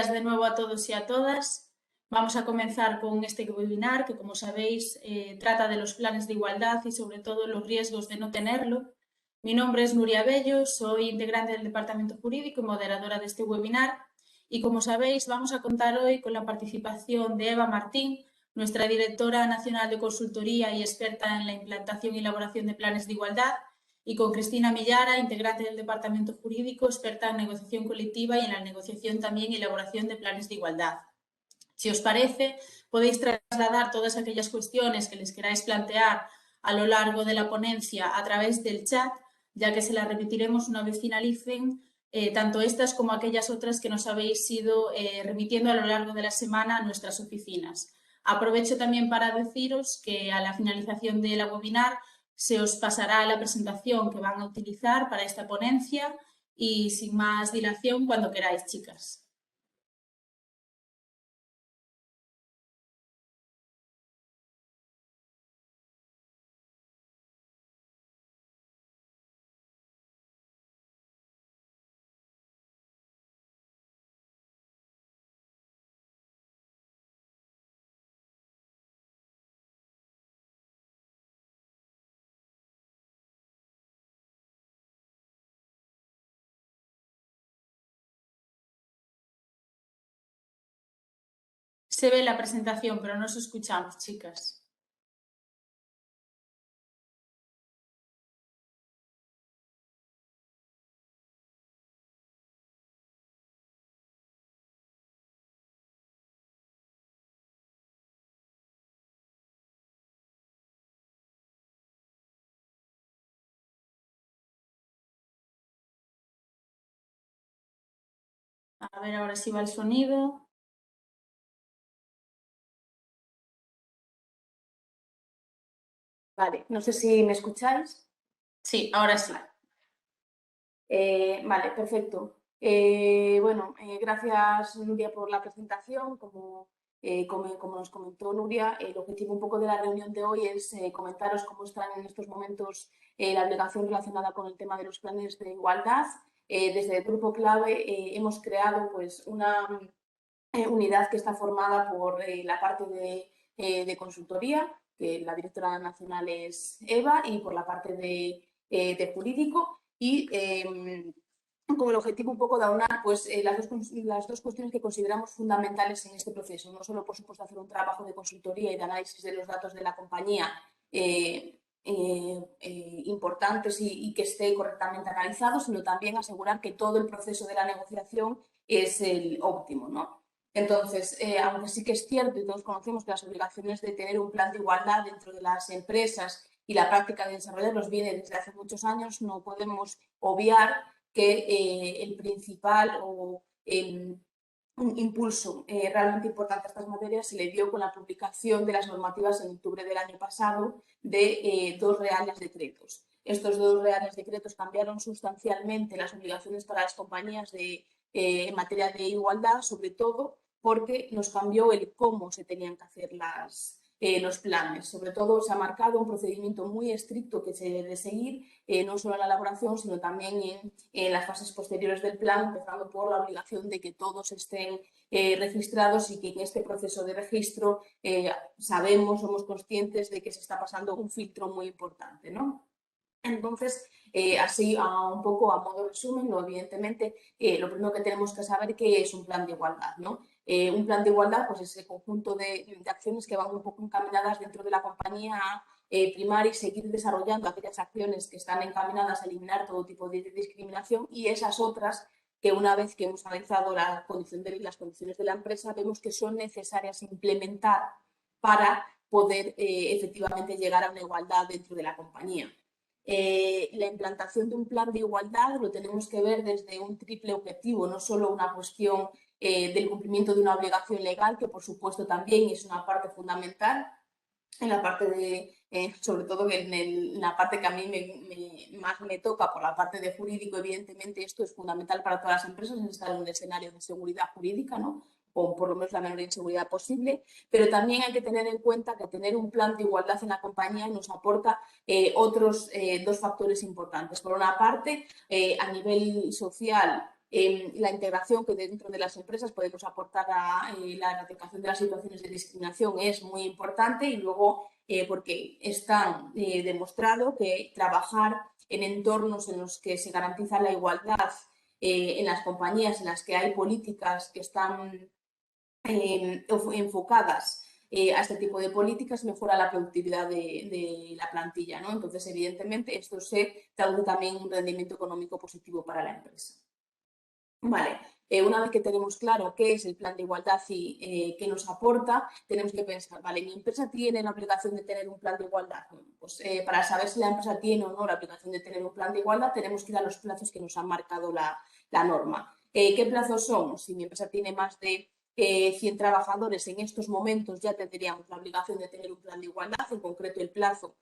días de nuevo a todos y a todas. Vamos a comenzar con este webinar que, como sabéis, trata de los planes de igualdad y sobre todo los riesgos de no tenerlo. Mi nombre es Nuria Bello, soy integrante del Departamento Jurídico y moderadora de este webinar. Y como sabéis, vamos a contar hoy con la participación de Eva Martín, nuestra directora nacional de consultoría y experta en la implantación y elaboración de planes de igualdad, y con Cristina Millara, integrante del Departamento Jurídico, experta en negociación colectiva y en la negociación también y elaboración de planes de igualdad. Si os parece, podéis trasladar todas aquellas cuestiones que les queráis plantear a lo largo de la ponencia a través del chat, ya que se las repetiremos una vez finalicen, tanto estas como aquellas otras que nos habéis ido remitiendo a lo largo de la semana a nuestras oficinas. Aprovecho también para deciros que a la finalización de la webinar se os pasará la presentación que van a utilizar para esta ponencia y sin más dilación, cuando queráis, chicas. Se ve la presentación, pero no os escuchamos, chicas. A ver ahora si va el sonido. Vale, no sé si me escucháis. Sí, ahora sí. Vale, perfecto. Gracias, Nuria, por la presentación. Como nos comentó Nuria, el objetivo un poco de la reunión de hoy es comentaros cómo están en estos momentos la obligación relacionada con el tema de los planes de igualdad. Desde el Grupo Clave hemos creado pues, una unidad que está formada por la parte de consultoría, que la directora nacional es Eva, y por la parte de jurídico. Y como el objetivo un poco de aunar pues, las dos cuestiones que consideramos fundamentales en este proceso. No solo, por supuesto, hacer un trabajo de consultoría y de análisis de los datos de la compañía importantes y que esté correctamente analizado, sino también asegurar que todo el proceso de la negociación es el óptimo, ¿no? Entonces, aunque sí que es cierto y todos conocemos que las obligaciones de tener un plan de igualdad dentro de las empresas y la práctica de desarrollarlos viene desde hace muchos años, no podemos obviar que el principal o un impulso realmente importante a estas materias se le dio con la publicación de las normativas en octubre del año pasado de dos reales decretos. Estos dos reales decretos cambiaron sustancialmente las obligaciones para las compañías en materia de igualdad, sobre todo porque nos cambió el cómo se tenían que hacer los planes. Sobre todo se ha marcado un procedimiento muy estricto que se debe seguir, no solo en la elaboración, sino también en las fases posteriores del plan, empezando por la obligación de que todos estén registrados y que en este proceso de registro somos conscientes de que se está pasando un filtro muy importante, ¿no? Entonces, así un poco a modo de resumen, evidentemente, lo primero que tenemos que saber que es un plan de igualdad, ¿no? Un plan de igualdad pues, es el conjunto de acciones que van un poco encaminadas dentro de la compañía a primar y seguir desarrollando aquellas acciones que están encaminadas a eliminar todo tipo de discriminación y esas otras que una vez que hemos analizado las condiciones de la empresa vemos que son necesarias implementar para poder efectivamente llegar a una igualdad dentro de la compañía. La implantación de un plan de igualdad lo tenemos que ver desde un triple objetivo, no solo una cuestión del cumplimiento de una obligación legal, que por supuesto también es una parte fundamental, en la parte sobre todo en la parte que a mí más me toca por la parte de jurídico, evidentemente esto es fundamental para todas las empresas, estar en un escenario de seguridad jurídica, ¿no? O por lo menos la menor inseguridad posible, pero también hay que tener en cuenta que tener un plan de igualdad en la compañía nos aporta otros dos factores importantes. Por una parte, a nivel social, la integración que dentro de las empresas podemos aportar a la erradicación de las situaciones de discriminación es muy importante y luego porque está demostrado que trabajar en entornos en los que se garantiza la igualdad, en las compañías en las que hay políticas que están enfocadas a este tipo de políticas mejora la productividad de la plantilla, ¿no? Entonces, evidentemente, esto se traduce también en un rendimiento económico positivo para la empresa. Vale, una vez que tenemos claro qué es el plan de igualdad y qué nos aporta, tenemos que pensar, vale, ¿mi empresa tiene la obligación de tener un plan de igualdad? Bueno, pues para saber si la empresa tiene o no la obligación de tener un plan de igualdad, tenemos que ir a los plazos que nos han marcado la norma. ¿Qué plazos son? Si mi empresa tiene más de 100 trabajadores, en estos momentos ya tendríamos la obligación de tener un plan de igualdad, en concreto el plazo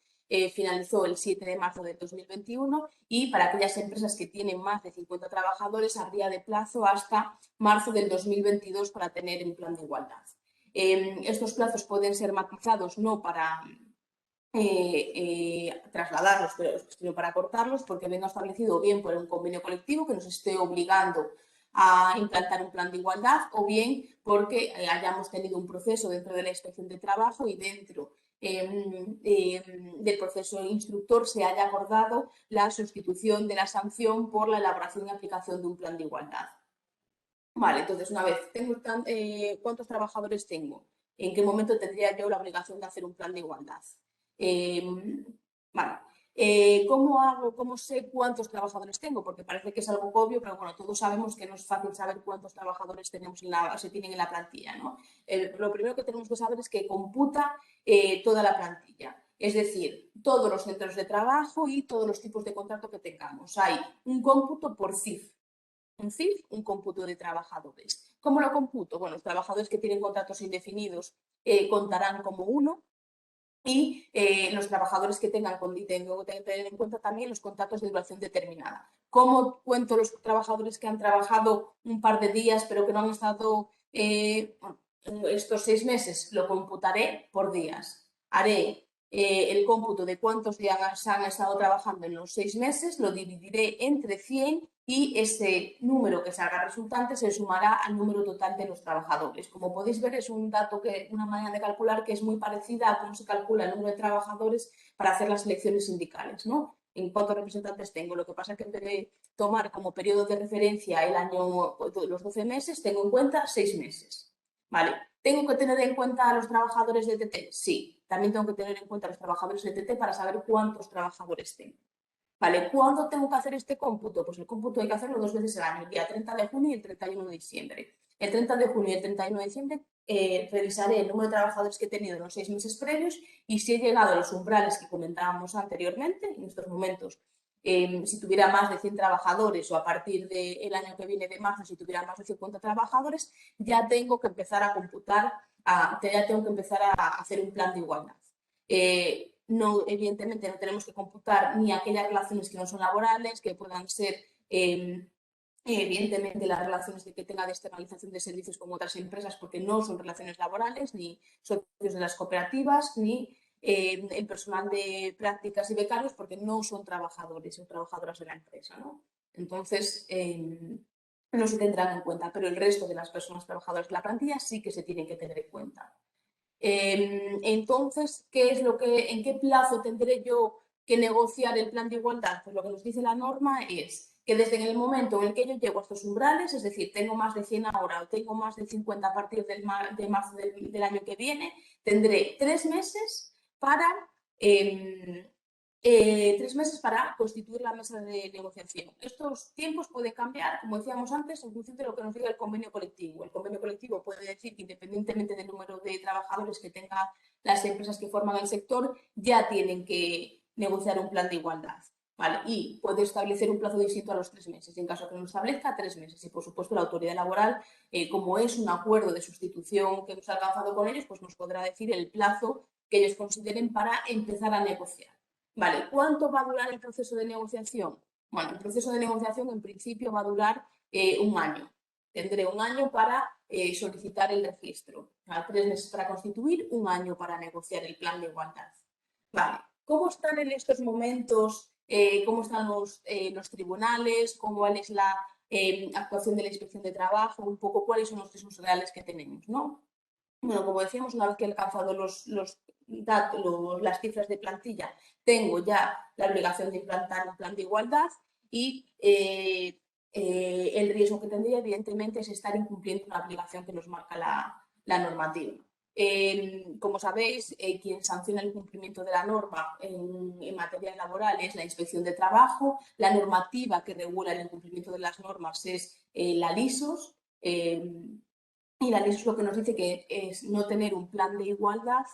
finalizó el 7 de marzo de 2021 y para aquellas empresas que tienen más de 50 trabajadores habría de plazo hasta marzo del 2022 para tener un plan de igualdad. Estos plazos pueden ser matizados no para trasladarlos, sino para cortarlos porque venga establecido bien por un convenio colectivo que nos esté obligando a implantar un plan de igualdad o bien porque hayamos tenido un proceso dentro de la inspección de trabajo y dentro del proceso instructor se haya acordado la sustitución de la sanción por la elaboración y aplicación de un plan de igualdad. Vale, entonces una vez, ¿cuántos trabajadores tengo? ¿En qué momento tendría yo la obligación de hacer un plan de igualdad? Vale. ¿Cómo hago, cómo sé cuántos trabajadores tengo? Porque parece que es algo obvio, pero bueno, todos sabemos que no es fácil saber cuántos trabajadores se tienen en la plantilla, ¿no? Lo primero que tenemos que saber es que computa toda la plantilla. Es decir, todos los centros de trabajo y todos los tipos de contrato que tengamos. Hay un cómputo por CIF. Un CIF, un cómputo de trabajadores. ¿Cómo lo computo? Bueno, los trabajadores que tienen contratos indefinidos contarán como uno y los trabajadores que tengo que tener en cuenta también los contratos de duración determinada. ¿Cómo cuento los trabajadores que han trabajado un par de días pero que no han estado estos 6 meses? Lo computaré por días. Haré el cómputo de cuántos días han estado trabajando en los 6 meses, lo dividiré entre 100 y ese número que salga resultante se sumará al número total de los trabajadores. Como podéis ver, es un dato una manera de calcular que es muy parecida a cómo se calcula el número de trabajadores para hacer las elecciones sindicales, ¿no? En cuántos representantes tengo. Lo que pasa es que en vez de tomar como periodo de referencia el año, los 12 meses, tengo en cuenta 6 meses. Vale. ¿Tengo que tener en cuenta a los trabajadores de TT? Sí, también tengo que tener en cuenta a los trabajadores de TT para saber cuántos trabajadores tengo. Vale, ¿cuándo tengo que hacer este cómputo? Pues el cómputo hay que hacerlo 2 veces al año, el día 30 de junio y el 31 de diciembre. El 30 de junio y el 31 de diciembre revisaré el número de trabajadores que he tenido en los 6 meses previos y si he llegado a los umbrales que comentábamos anteriormente, en estos momentos, si tuviera más de 100 trabajadores o a partir del año que viene de marzo, si tuviera más de 50 trabajadores, ya tengo que empezar a computar, ya tengo que empezar a hacer un plan de igualdad. No, evidentemente no tenemos que computar ni aquellas relaciones que no son laborales, que puedan ser evidentemente las relaciones que tenga de externalización de servicios con otras empresas, porque no son relaciones laborales, ni socios de las cooperativas, ni el personal de prácticas y becarios, porque no son trabajadores o trabajadoras de la empresa, ¿no? Entonces, no se tendrán en cuenta, pero el resto de las personas trabajadoras de la plantilla sí que se tienen que tener en cuenta. Entonces, ¿en qué plazo tendré yo que negociar el plan de igualdad? Pues lo que nos dice la norma es que desde el momento en el que yo llego a estos umbrales, es decir, tengo más de 100 ahora o tengo más de 50 a partir de marzo del año que viene, tendré 3 meses para 3 meses para constituir la mesa de negociación. Estos tiempos pueden cambiar, como decíamos antes, en función de lo que nos diga el convenio colectivo. El convenio colectivo puede decir que independientemente del número de trabajadores que tengan las empresas que forman el sector, ya tienen que negociar un plan de igualdad. ¿Vale? Y puede establecer un plazo distinto a los 3 meses. En caso que no establezca, 3 meses. Y, por supuesto, la autoridad laboral, como es un acuerdo de sustitución que hemos alcanzado con ellos, pues nos podrá decir el plazo que ellos consideren para empezar a negociar. Vale, ¿cuánto va a durar el proceso de negociación? Bueno, el proceso de negociación en principio va a durar un año. Tendré un año para solicitar el registro. 3 meses para constituir, un año para negociar el plan de igualdad. Vale, ¿cómo están en estos momentos? ¿Cómo están los tribunales? ¿Cuál es la actuación de la Inspección de Trabajo, un poco cuáles son los riesgos reales que tenemos, ¿no? Bueno, como decíamos, una vez que he alcanzado los datos, las cifras de plantilla, tengo ya la obligación de implantar un plan de igualdad y el riesgo que tendría, evidentemente, es estar incumpliendo una obligación que nos marca la normativa. Como sabéis, quien sanciona el incumplimiento de la norma en materia laboral es la Inspección de Trabajo. La normativa que regula el incumplimiento de las normas es la LISOS. Y la ley es lo que nos dice que es no tener un plan de igualdad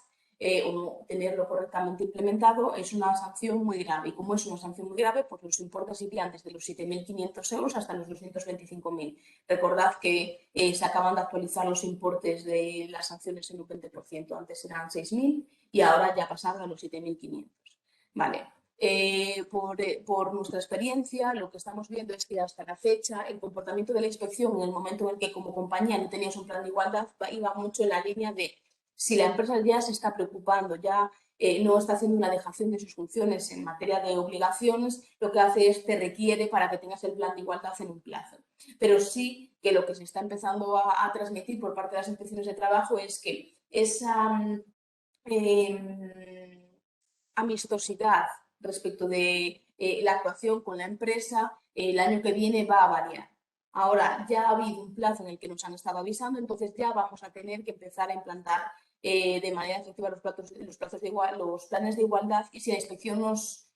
o no tenerlo correctamente implementado es una sanción muy grave. Y como es una sanción muy grave, pues los importes irían desde los 7.500 euros hasta los 225.000. Recordad que se acaban de actualizar los importes de las sanciones en un 20%. Antes eran 6.000 y ahora ya pasaron a los 7.500. Vale. Por nuestra experiencia, lo que estamos viendo es que hasta la fecha el comportamiento de la inspección en el momento en el que como compañía no tenías un plan de igualdad iba mucho en la línea de si la empresa ya se está preocupando, ya no está haciendo una dejación de sus funciones en materia de obligaciones, lo que hace es te requiere para que tengas el plan de igualdad en un plazo. Pero sí que lo que se está empezando a transmitir por parte de las inspecciones de trabajo es que esa amistosidad respecto de la actuación con la empresa, el año que viene va a variar. Ahora ya ha habido un plazo en el que nos han estado avisando, entonces ya vamos a tener que empezar a implantar de manera efectiva los planes de igualdad y si la inspección nos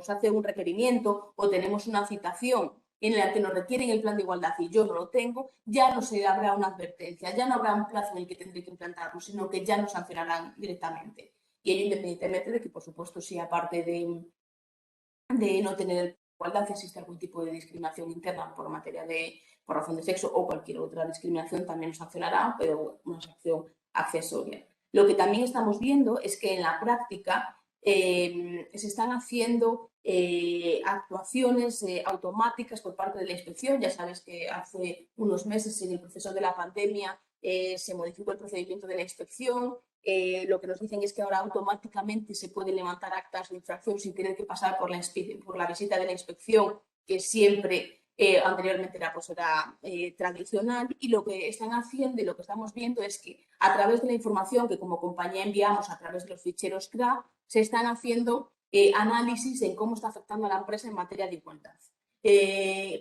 hace un requerimiento o tenemos una citación en la que nos requieren el plan de igualdad y yo no lo tengo, ya no se habrá una advertencia, ya no habrá un plazo en el que tendré que implantarlo, sino que ya nos sancionarán directamente. Y ello independientemente de que, por supuesto, si aparte de no tener igualdad existe algún tipo de discriminación interna por razón de sexo o cualquier otra discriminación, también nos sancionará, pero una sanción accesoria. Lo que también estamos viendo es que en la práctica se están haciendo actuaciones automáticas por parte de la inspección. Ya sabes que hace unos meses, en el proceso de la pandemia, se modificó el procedimiento de la inspección. Lo que nos dicen es que ahora automáticamente se pueden levantar actas de infracción sin tener que pasar por la visita de la inspección, que siempre anteriormente era tradicional. Y lo que están haciendo y lo que estamos viendo es que a través de la información que como compañía enviamos a través de los ficheros CRA, se están haciendo análisis en cómo está afectando a la empresa en materia de igualdad.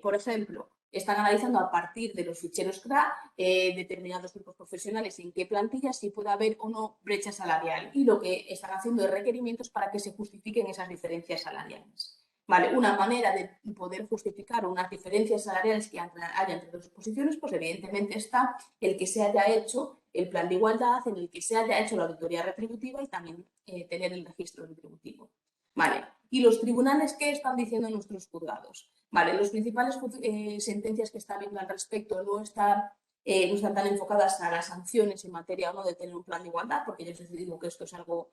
Por ejemplo, están analizando a partir de los ficheros CRA determinados grupos profesionales en qué plantillas si puede haber o no brecha salarial y lo que están haciendo es requerimientos para que se justifiquen esas diferencias salariales. Vale, una manera de poder justificar unas diferencias salariales que haya entre dos posiciones, pues evidentemente está el que se haya hecho el plan de igualdad, en el que se haya hecho la auditoría retributiva y también tener el registro retributivo. Vale, ¿y los tribunales qué están diciendo nuestros juzgados? Vale, las principales sentencias que está habiendo al respecto no están tan enfocadas a las sanciones en materia o no de tener un plan de igualdad, porque ya os digo que esto es algo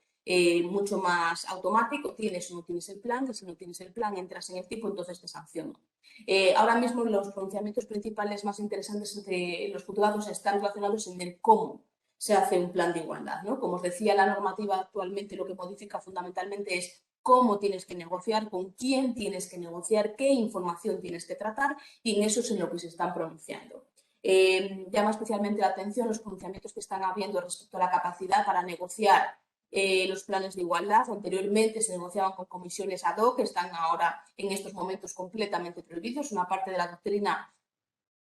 mucho más automático, tienes o no tienes el plan, y si no tienes el plan entras en el tipo, entonces te sancionan. Ahora mismo los pronunciamientos principales más interesantes entre los juzgados están relacionados en el cómo se hace un plan de igualdad, ¿no? Como os decía, la normativa actualmente lo que modifica fundamentalmente es cómo tienes que negociar, con quién tienes que negociar, qué información tienes que tratar y en eso es en lo que se están pronunciando. Llama especialmente la atención los pronunciamientos que están habiendo respecto a la capacidad para negociar los planes de igualdad. Anteriormente se negociaban con comisiones ad hoc, que están ahora en estos momentos completamente prohibidos. Una parte de la doctrina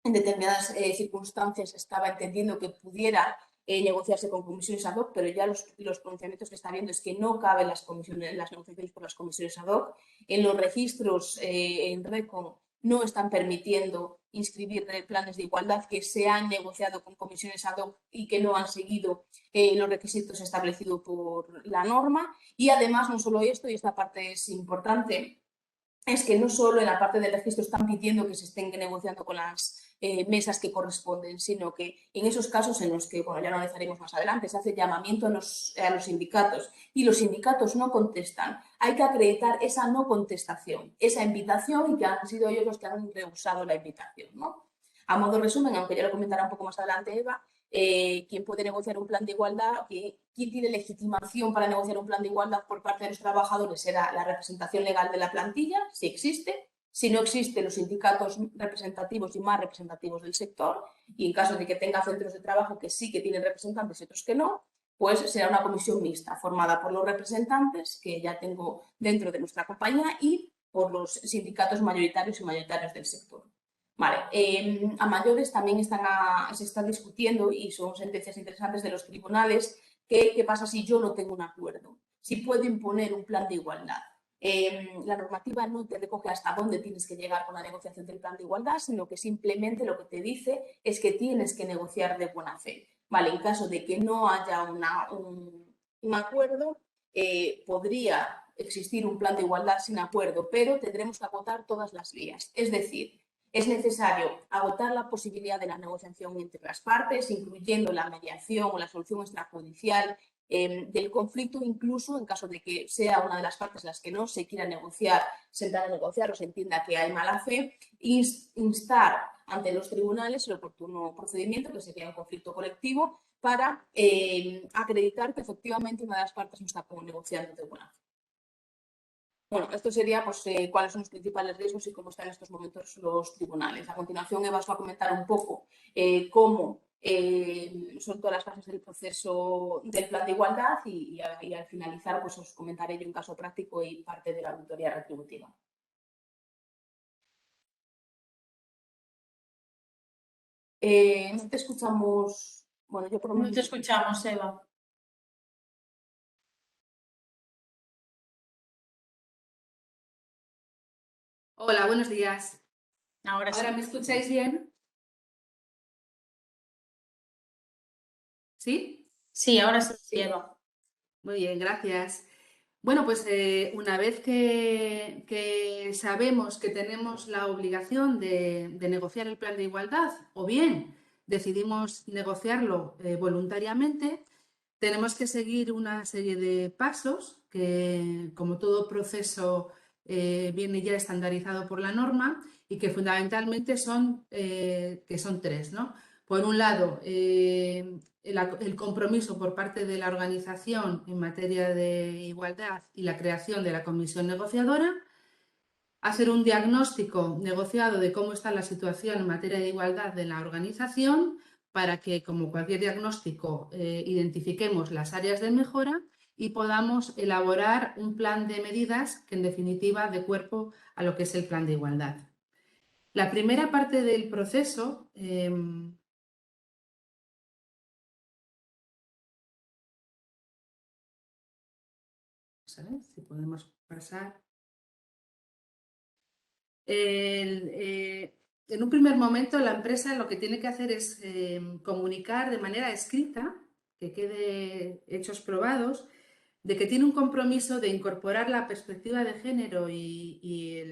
en determinadas circunstancias estaba entendiendo que pudiera negociarse con comisiones ad hoc, pero ya los pronunciamientos que está viendo es que no caben las negociaciones por las comisiones ad hoc. En los registros en RECON no están permitiendo inscribir planes de igualdad que se han negociado con comisiones ad hoc y que no han seguido los requisitos establecidos por la norma. Y además, no solo esto, y esta parte es importante, es que no solo en la parte del registro están pidiendo que se estén negociando con las mesas que corresponden, sino que en esos casos en los que, bueno, ya lo analizaremos más adelante, se hace llamamiento a los sindicatos y los sindicatos no contestan. Hay que acreditar esa no contestación, esa invitación y que han sido ellos los que han rehusado la invitación, ¿no? A modo de resumen, aunque ya lo comentará un poco más adelante Eva, quién puede negociar un plan de igualdad, quién tiene legitimación para negociar un plan de igualdad por parte de los trabajadores, será la representación legal de la plantilla, si existe. Si no existe, los sindicatos representativos y más representativos del sector, y en caso de que tenga centros de trabajo que sí que tienen representantes y otros que no, pues será una comisión mixta formada por los representantes que ya tengo dentro de nuestra compañía y por los sindicatos mayoritarios y mayoritarios del sector. Vale, a mayores también se está discutiendo, y son sentencias interesantes de los tribunales, qué pasa si yo no tengo un acuerdo, si puedo imponer un plan de igualdad. La normativa no te recoge hasta dónde tienes que llegar con la negociación del plan de igualdad, sino que simplemente lo que te dice es que tienes que negociar de buena fe. Vale, en caso de que no haya un acuerdo, podría existir un plan de igualdad sin acuerdo, pero tendremos que agotar todas las vías. Es decir, es necesario agotar la posibilidad de la negociación entre las partes, incluyendo la mediación o la solución extrajudicial del conflicto, incluso en caso de que sea una de las partes las que no se quiera negociar, sentar a negociar o se entienda que hay mala fe, instar ante los tribunales el oportuno procedimiento, que sería un conflicto colectivo, para acreditar que efectivamente una de las partes no está negociando de buena fe. Bueno, esto sería pues, cuáles son los principales riesgos y cómo están en estos momentos los tribunales. A continuación, Eva os va a comentar un poco cómo son todas las fases del proceso del plan de igualdad y al finalizar pues, os comentaré yo un caso práctico y parte de la auditoría retributiva. No te escuchamos. Bueno, yo por lo menos... No te escuchamos, Eva. Hola, buenos días. Ahora sí. ¿Ahora me escucháis bien? ¿Sí? Sí, ahora sí, Eva. Muy bien, gracias. Bueno, pues una vez que sabemos que tenemos la obligación de negociar el plan de igualdad, o bien decidimos negociarlo voluntariamente, tenemos que seguir una serie de pasos que, como todo proceso, viene ya estandarizado por la norma y que fundamentalmente son tres, ¿no? Por un lado, el compromiso por parte de la organización en materia de igualdad y la creación de la comisión negociadora, hacer un diagnóstico negociado de cómo está la situación en materia de igualdad de la organización para que, como cualquier diagnóstico, identifiquemos las áreas de mejora y podamos elaborar un plan de medidas que, en definitiva, dé cuerpo a lo que es el plan de igualdad. La primera parte del proceso si podemos pasar. En un primer momento, la empresa lo que tiene que hacer es comunicar de manera escrita, que quede hechos probados, de que tiene un compromiso de incorporar la perspectiva de género y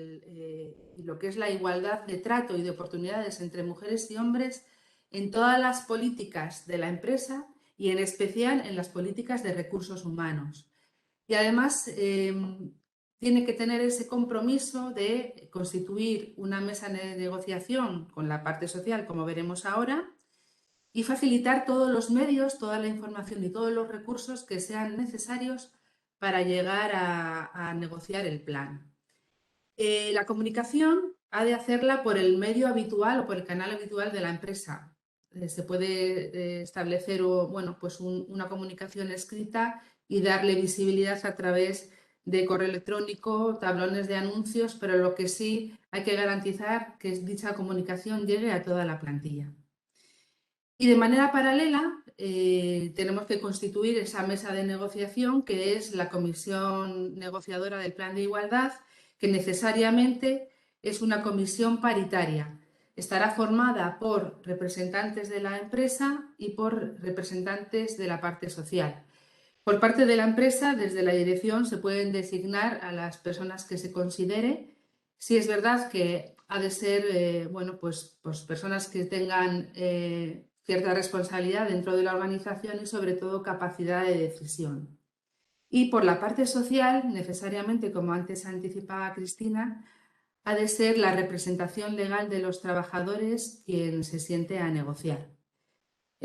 lo que es la igualdad de trato y de oportunidades entre mujeres y hombres en todas las políticas de la empresa y en especial en las políticas de recursos humanos. Y además tiene que tener ese compromiso de constituir una mesa de negociación con la parte social, como veremos ahora, y facilitar todos los medios, toda la información y todos los recursos que sean necesarios para llegar a negociar el plan. La comunicación ha de hacerla por el medio habitual o por el canal habitual de la empresa. Se puede establecer pues una comunicación escrita y darle visibilidad a través de correo electrónico, tablones de anuncios, pero lo que sí hay que garantizar que dicha comunicación llegue a toda la plantilla. Y de manera paralela tenemos que constituir esa mesa de negociación que es la comisión negociadora del plan de igualdad, que necesariamente es una comisión paritaria. Estará formada por representantes de la empresa y por representantes de la parte social. Por parte de la empresa, desde la dirección, se pueden designar a las personas que se considere. Si es verdad que ha de ser, pues personas que tengan cierta responsabilidad dentro de la organización y sobre todo capacidad de decisión. Y por la parte social, necesariamente, como antes anticipaba Cristina, ha de ser la representación legal de los trabajadores quien se siente a negociar.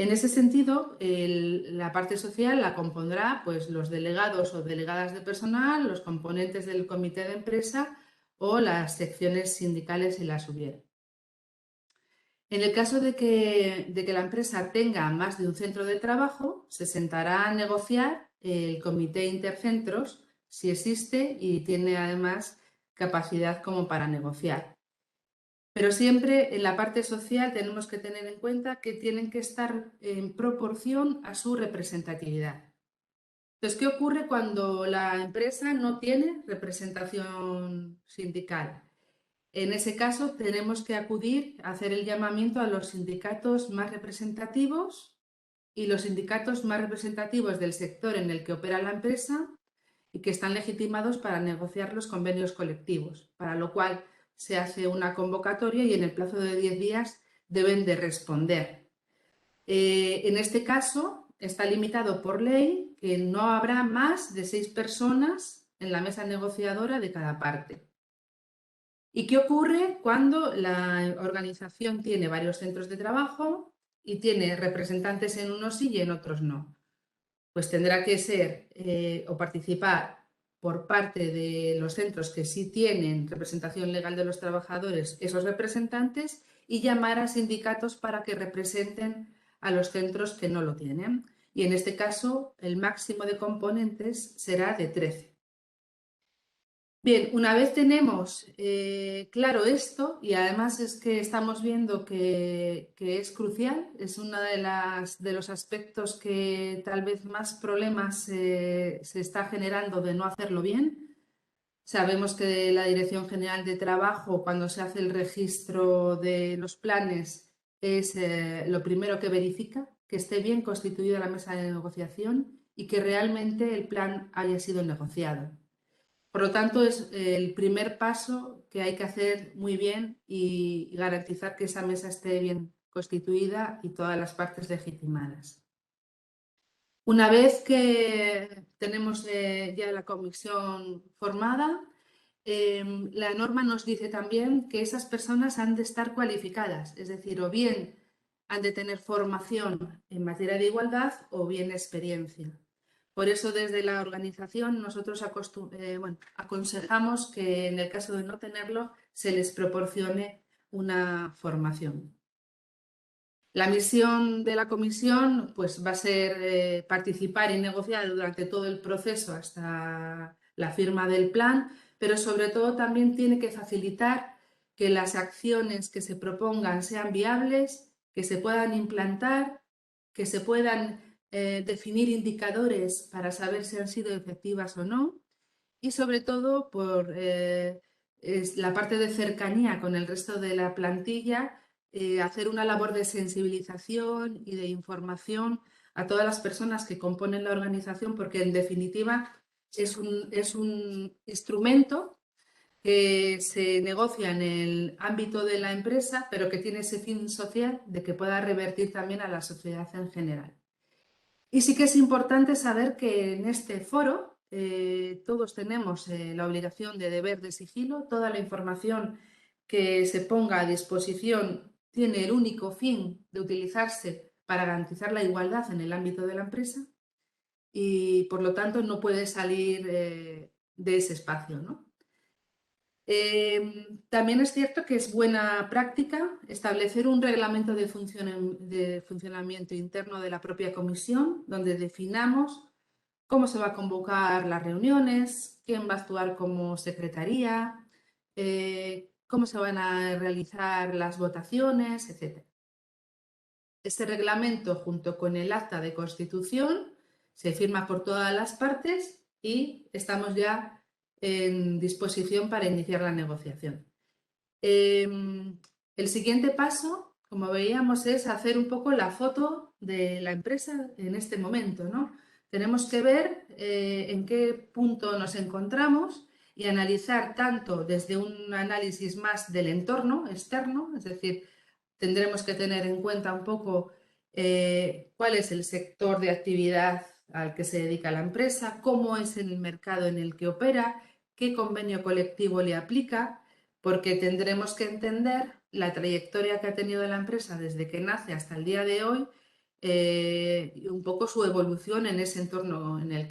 En ese sentido, la parte social la compondrá pues, los delegados o delegadas de personal, los componentes del comité de empresa o las secciones sindicales si las hubiera. En el caso de que la empresa tenga más de un centro de trabajo, se sentará a negociar el comité intercentros si existe y tiene además capacidad como para negociar. Pero siempre en la parte social tenemos que tener en cuenta que tienen que estar en proporción a su representatividad. Entonces, ¿qué ocurre cuando la empresa no tiene representación sindical? En ese caso, tenemos que acudir a hacer el llamamiento a los sindicatos más representativos y los sindicatos más representativos del sector en el que opera la empresa y que están legitimados para negociar los convenios colectivos, para lo cual se hace una convocatoria y en el plazo de 10 días deben de responder. En este caso, está limitado por ley que no habrá más de 6 personas en la mesa negociadora de cada parte. ¿Y qué ocurre cuando la organización tiene varios centros de trabajo y tiene representantes en unos sí y en otros no? Pues tendrá que ser o participar por parte de los centros que sí tienen representación legal de los trabajadores, esos representantes, y llamar a sindicatos para que representen a los centros que no lo tienen. Y en este caso, el máximo de componentes será de 13. Bien, una vez tenemos claro esto, y además es que estamos viendo que es crucial, es uno de los aspectos que tal vez más problemas se está generando de no hacerlo bien. Sabemos que la Dirección General de Trabajo, cuando se hace el registro de los planes, es lo primero que verifica, que esté bien constituida la mesa de negociación y que realmente el plan haya sido negociado. Por lo tanto, es el primer paso que hay que hacer muy bien y garantizar que esa mesa esté bien constituida y todas las partes legitimadas. Una vez que tenemos ya la comisión formada, la norma nos dice también que esas personas han de estar cualificadas, es decir, o bien han de tener formación en materia de igualdad o bien experiencia. Por eso, desde la organización, nosotros aconsejamos que en el caso de no tenerlo, se les proporcione una formación. La misión de la comisión pues, va a ser participar y negociar durante todo el proceso hasta la firma del plan, pero sobre todo también tiene que facilitar que las acciones que se propongan sean viables, que se puedan implantar, que se puedan definir indicadores para saber si han sido efectivas o no, y sobre todo por la parte de cercanía con el resto de la plantilla, hacer una labor de sensibilización y de información a todas las personas que componen la organización, porque en definitiva es un instrumento que se negocia en el ámbito de la empresa, pero que tiene ese fin social de que pueda revertir también a la sociedad en general. Y sí que es importante saber que en este foro todos tenemos la obligación de deber de sigilo. Toda la información que se ponga a disposición tiene el único fin de utilizarse para garantizar la igualdad en el ámbito de la empresa y, por lo tanto, no puede salir de ese espacio, ¿no? También es cierto que es buena práctica establecer un reglamento de funcionamiento interno de la propia comisión, donde definamos cómo se va a convocar las reuniones, quién va a actuar como secretaría, cómo se van a realizar las votaciones, etc. Este reglamento, junto con el acta de constitución, se firma por todas las partes y estamos ya en disposición para iniciar la negociación. El siguiente paso, como veíamos, es hacer un poco la foto de la empresa en este momento, ¿no? Tenemos que ver en qué punto nos encontramos y analizar tanto desde un análisis más del entorno externo, es decir, tendremos que tener en cuenta un poco cuál es el sector de actividad al que se dedica la empresa, cómo es el mercado en el que opera, qué convenio colectivo le aplica, porque tendremos que entender la trayectoria que ha tenido la empresa desde que nace hasta el día de hoy y un poco su evolución en ese entorno en el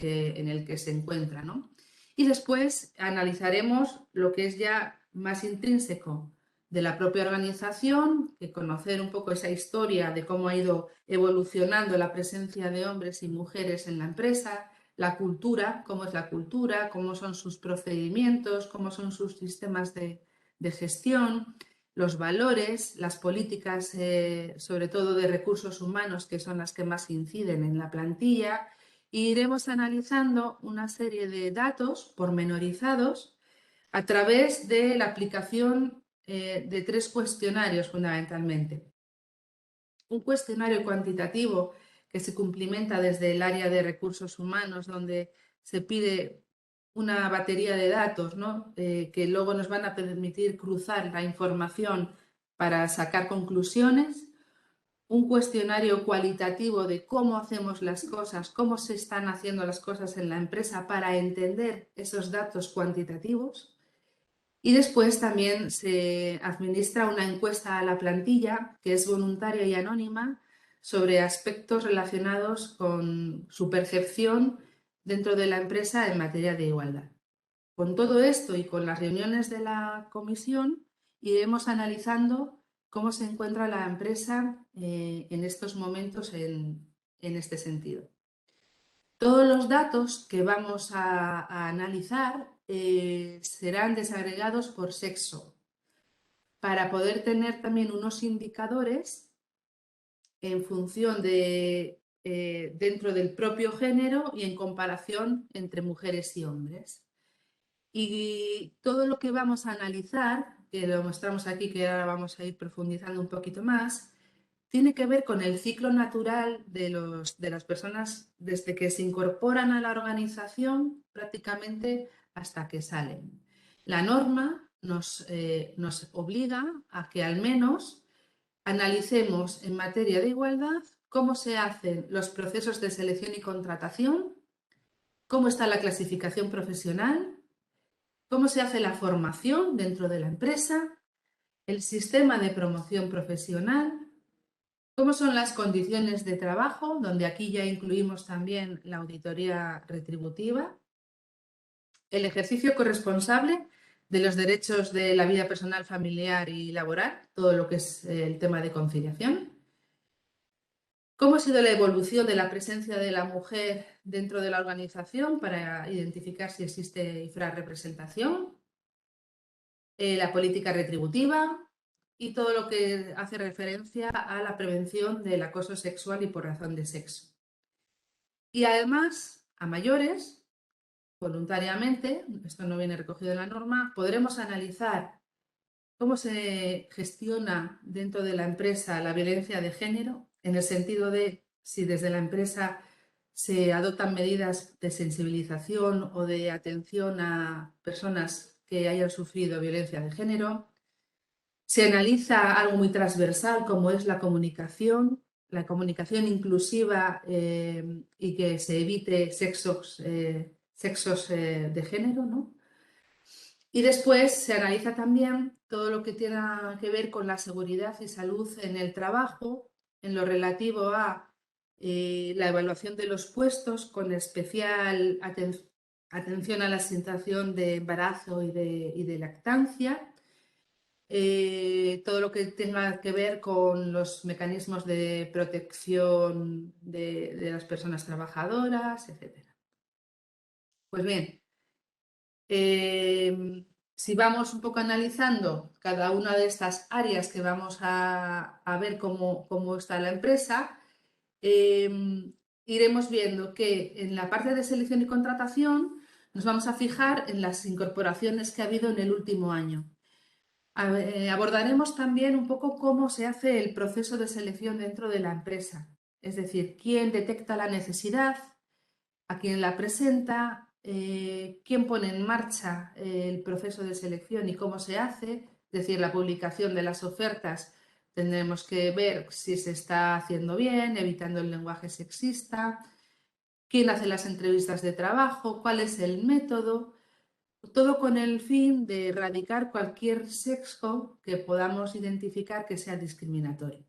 que se encuentra, ¿no? Y después analizaremos lo que es ya más intrínseco de la propia organización, que conocer un poco esa historia de cómo ha ido evolucionando la presencia de hombres y mujeres en la empresa, la cultura, cómo es la cultura, cómo son sus procedimientos, cómo son sus sistemas de gestión, los valores, las políticas, sobre todo de recursos humanos, que son las que más inciden en la plantilla. Y iremos analizando una serie de datos pormenorizados a través de la aplicación de 3 cuestionarios fundamentalmente. Un cuestionario cuantitativo que se cumplimenta desde el área de recursos humanos, donde se pide una batería de datos, ¿no? Que luego nos van a permitir cruzar la información para sacar conclusiones. Un cuestionario cualitativo de cómo hacemos las cosas, cómo se están haciendo las cosas en la empresa para entender esos datos cuantitativos. Y después también se administra una encuesta a la plantilla, que es voluntaria y anónima, sobre aspectos relacionados con su percepción dentro de la empresa en materia de igualdad. Con todo esto y con las reuniones de la comisión, iremos analizando cómo se encuentra la empresa en estos momentos en este sentido. Todos los datos que vamos a analizar serán desagregados por sexo para poder tener también unos indicadores en función de dentro del propio género y en comparación entre mujeres y hombres. Y todo lo que vamos a analizar, que lo mostramos aquí, que ahora vamos a ir profundizando un poquito más, tiene que ver con el ciclo natural de las personas desde que se incorporan a la organización prácticamente hasta que salen. La norma nos obliga a que al menos analicemos en materia de igualdad cómo se hacen los procesos de selección y contratación, cómo está la clasificación profesional, cómo se hace la formación dentro de la empresa, el sistema de promoción profesional, cómo son las condiciones de trabajo, donde aquí ya incluimos también la auditoría retributiva, el ejercicio corresponsable de los derechos de la vida personal, familiar y laboral, todo lo que es el tema de conciliación, cómo ha sido la evolución de la presencia de la mujer dentro de la organización para identificar si existe infrarrepresentación, la política retributiva y todo lo que hace referencia a la prevención del acoso sexual y por razón de sexo. Y además, a mayores, voluntariamente, esto no viene recogido en la norma, podremos analizar cómo se gestiona dentro de la empresa la violencia de género, en el sentido de si desde la empresa se adoptan medidas de sensibilización o de atención a personas que hayan sufrido violencia de género. Se analiza algo muy transversal como es la comunicación inclusiva y que se evite sexos de género, ¿no? Y después se analiza también todo lo que tiene que ver con la seguridad y salud en el trabajo, en lo relativo a la evaluación de los puestos, con especial atención a la situación de embarazo y de lactancia. Todo lo que tenga que ver con los mecanismos de protección de las personas trabajadoras, etc. Pues bien, si vamos un poco analizando cada una de estas áreas que vamos a ver cómo está la empresa, iremos viendo que en la parte de selección y contratación nos vamos a fijar en las incorporaciones que ha habido en el último año. Abordaremos también un poco cómo se hace el proceso de selección dentro de la empresa, es decir, quién detecta la necesidad, a quién la presenta, quién pone en marcha el proceso de selección y cómo se hace, es decir, la publicación de las ofertas. Tendremos que ver si se está haciendo bien, evitando el lenguaje sexista, quién hace las entrevistas de trabajo, cuál es el método. Todo con el fin de erradicar cualquier sesgo que podamos identificar que sea discriminatorio.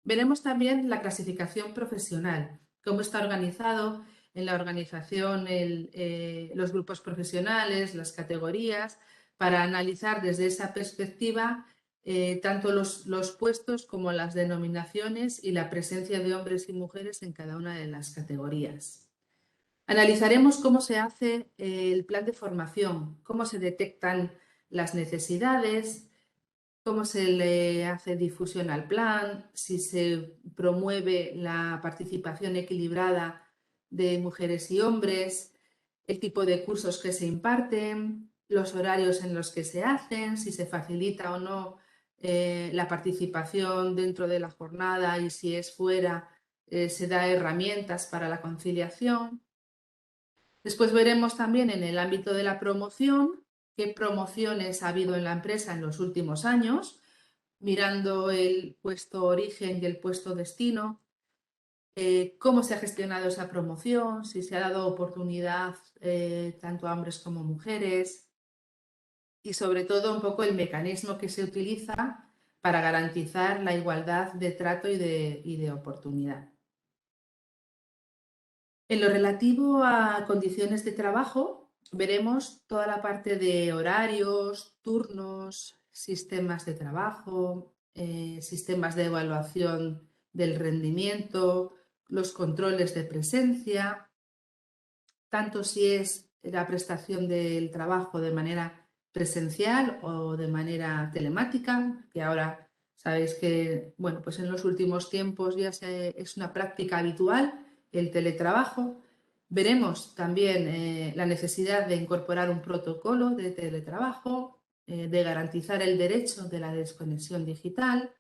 Veremos también la clasificación profesional, cómo está organizado en la organización los grupos profesionales, las categorías, para analizar desde esa perspectiva tanto los puestos como las denominaciones y la presencia de hombres y mujeres en cada una de las categorías. Analizaremos cómo se hace el plan de formación, cómo se detectan las necesidades, cómo se le hace difusión al plan, si se promueve la participación equilibrada de mujeres y hombres, el tipo de cursos que se imparten, los horarios en los que se hacen, si se facilita o no la participación dentro de la jornada y si es fuera, se da herramientas para la conciliación. Después veremos también en el ámbito de la promoción qué promociones ha habido en la empresa en los últimos años, mirando el puesto origen y el puesto destino, cómo se ha gestionado esa promoción, si se ha dado oportunidad tanto a hombres como mujeres y sobre todo un poco el mecanismo que se utiliza para garantizar la igualdad de trato y de oportunidad. En lo relativo a condiciones de trabajo, veremos toda la parte de horarios, turnos, sistemas de trabajo, sistemas de evaluación del rendimiento, los controles de presencia, tanto si es la prestación del trabajo de manera presencial o de manera telemática, que ahora sabéis que, bueno, pues en los últimos tiempos ya es una práctica habitual el teletrabajo. Veremos también la necesidad de incorporar un protocolo de teletrabajo, de garantizar el derecho de la desconexión digital.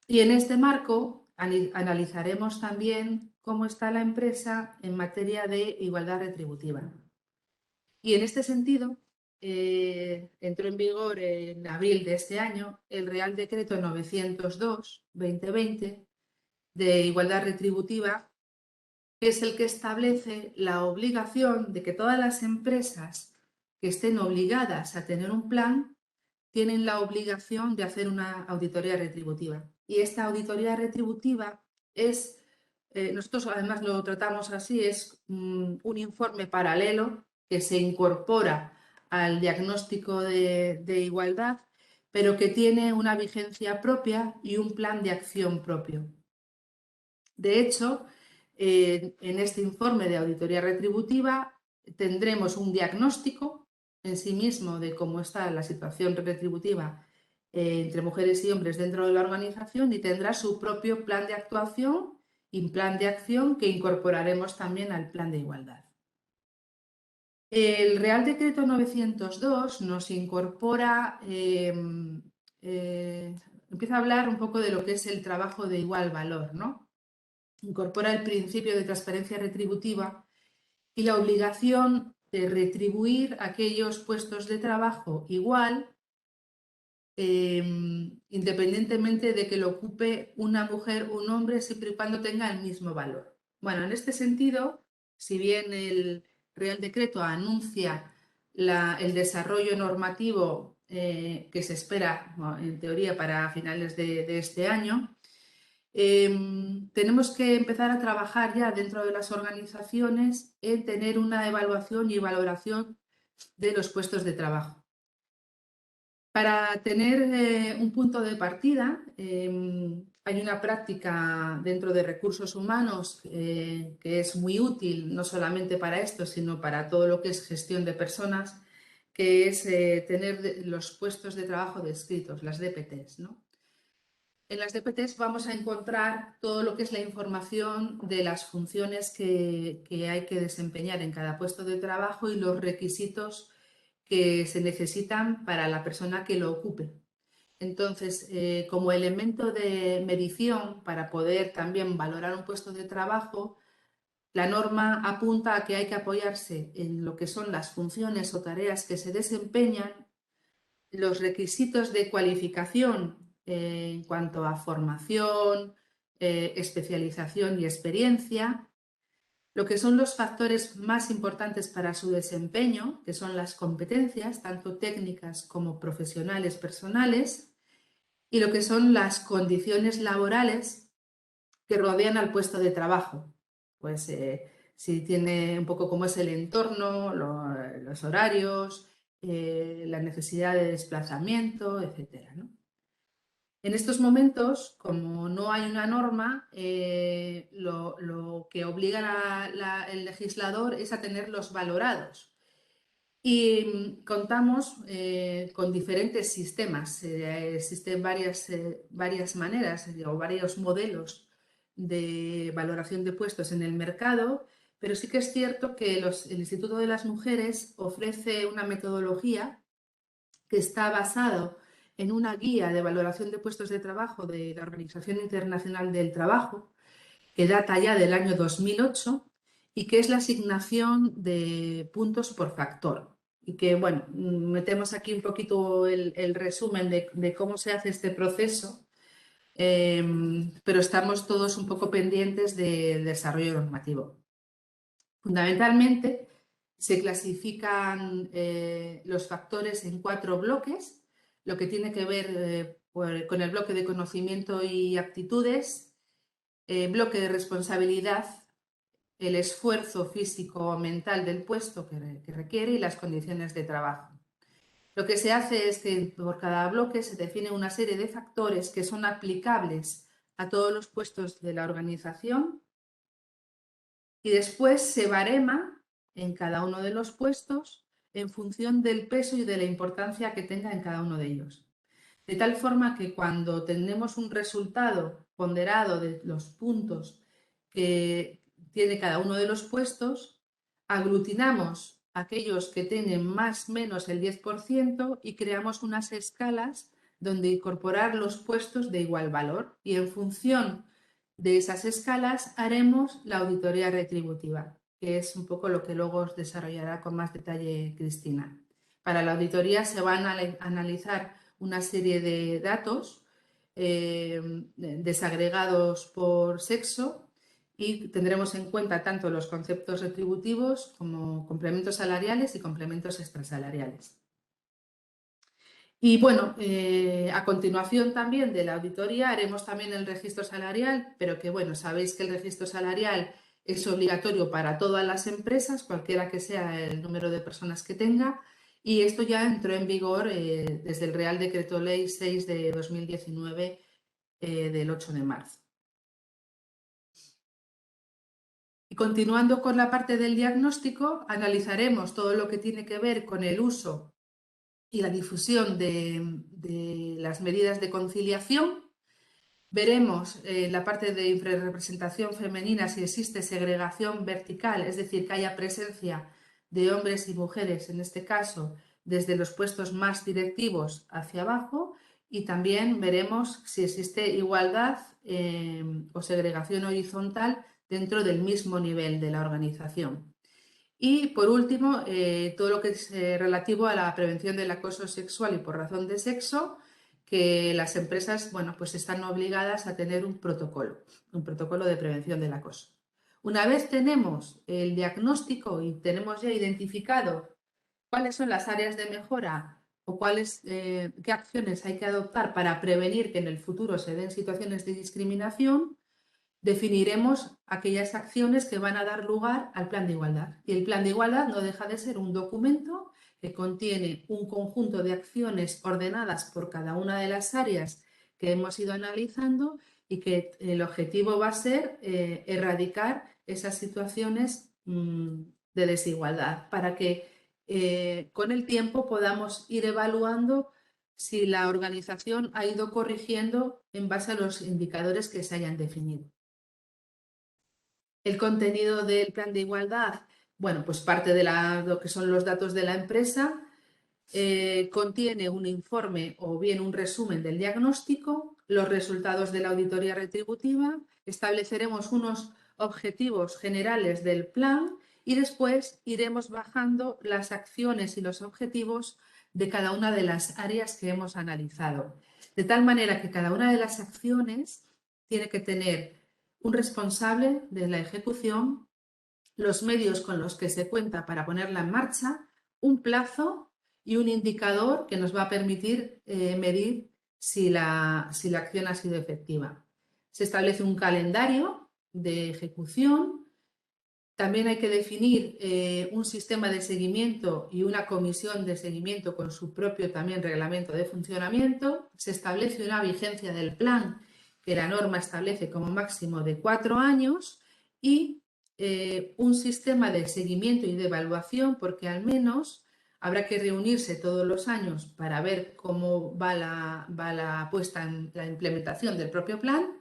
Y en este marco analizaremos también cómo está la empresa en materia de igualdad retributiva. Y en este sentido, entró en vigor en abril de este año el Real Decreto 902/2020 de igualdad retributiva, que es el que establece la obligación de que todas las empresas que estén obligadas a tener un plan tienen la obligación de hacer una auditoría retributiva. Y esta auditoría retributiva es, nosotros además lo tratamos así, es un informe paralelo que se incorpora al diagnóstico de igualdad, pero que tiene una vigencia propia y un plan de acción propio. De hecho, en este informe de auditoría retributiva tendremos un diagnóstico en sí mismo de cómo está la situación retributiva entre mujeres y hombres dentro de la organización y tendrá su propio plan de actuación y plan de acción que incorporaremos también al plan de igualdad. El Real Decreto 902 nos incorpora, empieza a hablar un poco de lo que es el trabajo de igual valor, ¿no? Incorpora el principio de transparencia retributiva y la obligación de retribuir aquellos puestos de trabajo igual, independientemente de que lo ocupe una mujer o un hombre, siempre y cuando tenga el mismo valor. Bueno, en este sentido, si bien el Real Decreto anuncia el desarrollo normativo que se espera, en teoría, para finales de este año, tenemos que empezar a trabajar ya dentro de las organizaciones en tener una evaluación y valoración de los puestos de trabajo. Para tener un punto de partida, hay una práctica dentro de recursos humanos que es muy útil, no solamente para esto, sino para todo lo que es gestión de personas, que es tener los puestos de trabajo descritos, las DPTs, ¿no? En las DPTs vamos a encontrar todo lo que es la información de las funciones que hay que desempeñar en cada puesto de trabajo y los requisitos que se necesitan para la persona que lo ocupe. Entonces, como elemento de medición para poder también valorar un puesto de trabajo, la norma apunta a que hay que apoyarse en lo que son las funciones o tareas que se desempeñan, los requisitos de cualificación en cuanto a formación, especialización y experiencia, lo que son los factores más importantes para su desempeño, que son las competencias, tanto técnicas como profesionales personales, y lo que son las condiciones laborales que rodean al puesto de trabajo. Pues si tiene un poco cómo es el entorno, los horarios, la necesidad de desplazamiento, etcétera, ¿no? En estos momentos, como no hay una norma, lo que obliga el legislador es a tenerlos valorados. Y contamos con diferentes sistemas. Existen varias maneras o varios modelos de valoración de puestos en el mercado, pero sí que es cierto que el Instituto de las Mujeres ofrece una metodología que está basado en una guía de valoración de puestos de trabajo de la Organización Internacional del Trabajo, que data ya del año 2008 y que es la asignación de puntos por factor. Y que, bueno, metemos aquí un poquito el resumen de cómo se hace este proceso, pero estamos todos un poco pendientes del desarrollo normativo. Fundamentalmente, se clasifican los factores en 4 bloques, lo que tiene que ver con el bloque de conocimiento y aptitudes, bloque de responsabilidad, el esfuerzo físico o mental del puesto que requiere y las condiciones de trabajo. Lo que se hace es que por cada bloque se define una serie de factores que son aplicables a todos los puestos de la organización y después se barema en cada uno de los puestos en función del peso y de la importancia que tenga en cada uno de ellos. De tal forma que cuando tenemos un resultado ponderado de los puntos que tiene cada uno de los puestos, aglutinamos aquellos que tienen más o menos el 10% y creamos unas escalas donde incorporar los puestos de igual valor y en función de esas escalas haremos la auditoría retributiva, que es un poco lo que luego os desarrollará con más detalle Cristina. Para la auditoría se van a analizar una serie de datos desagregados por sexo y tendremos en cuenta tanto los conceptos retributivos como complementos salariales y complementos extrasalariales. Y bueno, a continuación también de la auditoría haremos también el registro salarial, pero que bueno, sabéis que el registro salarial es obligatorio para todas las empresas, cualquiera que sea el número de personas que tenga, y esto ya entró en vigor desde el Real Decreto Ley 6 de 2019 del 8 de marzo. Y continuando con la parte del diagnóstico, analizaremos todo lo que tiene que ver con el uso y la difusión de las medidas de conciliación. Veremos la parte de infrarrepresentación femenina si existe segregación vertical, es decir, que haya presencia de hombres y mujeres, en este caso, desde los puestos más directivos hacia abajo, y también veremos si existe igualdad o segregación horizontal dentro del mismo nivel de la organización. Y por último, todo lo que es relativo a la prevención del acoso sexual y por razón de sexo, que las empresas, bueno, pues están obligadas a tener un protocolo de prevención del acoso. Una vez tenemos el diagnóstico y tenemos ya identificado cuáles son las áreas de mejora o qué acciones hay que adoptar para prevenir que en el futuro se den situaciones de discriminación, definiremos aquellas acciones que van a dar lugar al plan de igualdad. Y el plan de igualdad no deja de ser un documento que contiene un conjunto de acciones ordenadas por cada una de las áreas que hemos ido analizando y que el objetivo va a ser erradicar esas situaciones de desigualdad para que con el tiempo podamos ir evaluando si la organización ha ido corrigiendo en base a los indicadores que se hayan definido. El contenido del plan de igualdad, bueno, pues parte de lo que son los datos de la empresa, contiene un informe o bien un resumen del diagnóstico, los resultados de la auditoría retributiva, estableceremos unos objetivos generales del plan y después iremos bajando las acciones y los objetivos de cada una de las áreas que hemos analizado. De tal manera que cada una de las acciones tiene que tener un responsable de la ejecución, los medios con los que se cuenta para ponerla en marcha, un plazo y un indicador que nos va a permitir medir si la acción ha sido efectiva. Se establece un calendario de ejecución. También hay que definir un sistema de seguimiento y una comisión de seguimiento con su propio también reglamento de funcionamiento. Se establece una vigencia del plan que la norma establece como máximo de 4 años y un sistema de seguimiento y de evaluación, porque al menos habrá que reunirse todos los años para ver cómo va la puesta en la implementación del propio plan,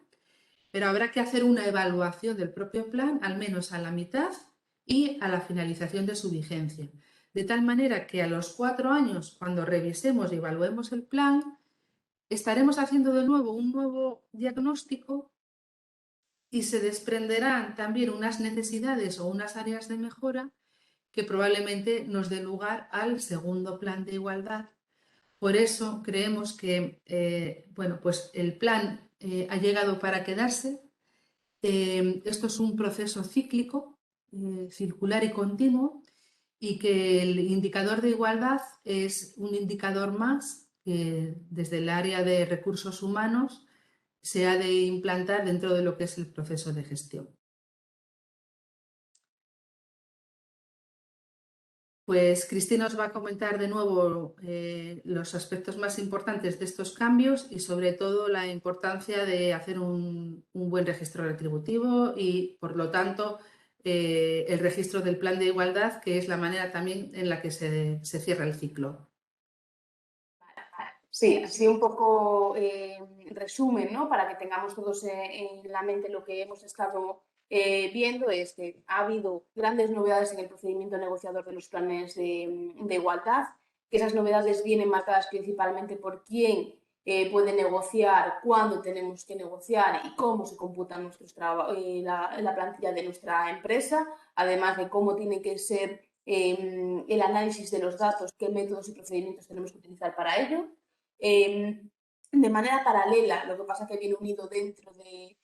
pero habrá que hacer una evaluación del propio plan al menos a la mitad y a la finalización de su vigencia. De tal manera que a los 4 años, cuando revisemos y evaluemos el plan, estaremos haciendo de nuevo un nuevo diagnóstico y se desprenderán también unas necesidades o unas áreas de mejora que probablemente nos dé lugar al segundo plan de igualdad. Por eso creemos que bueno, pues el plan ha llegado para quedarse. Esto es un proceso cíclico, circular y continuo, y que el indicador de igualdad es un indicador más que desde el área de recursos humanos se ha de implantar dentro de lo que es el proceso de gestión. Pues Cristina os va a comentar de nuevo los aspectos más importantes de estos cambios y sobre todo la importancia de hacer un buen registro retributivo y, por lo tanto, el registro del plan de igualdad, que es la manera también en la que se cierra el ciclo. Sí, así un poco resumen, ¿no? Para que tengamos todos en la mente lo que hemos estado viendo, es que ha habido grandes novedades en el procedimiento negociador de los planes de igualdad, que esas novedades vienen marcadas principalmente por quién puede negociar, cuándo tenemos que negociar y cómo se computa la plantilla de nuestra empresa, además de cómo tiene que ser el análisis de los datos, qué métodos y procedimientos tenemos que utilizar para ello. De manera paralela, lo que pasa que viene unido dentro de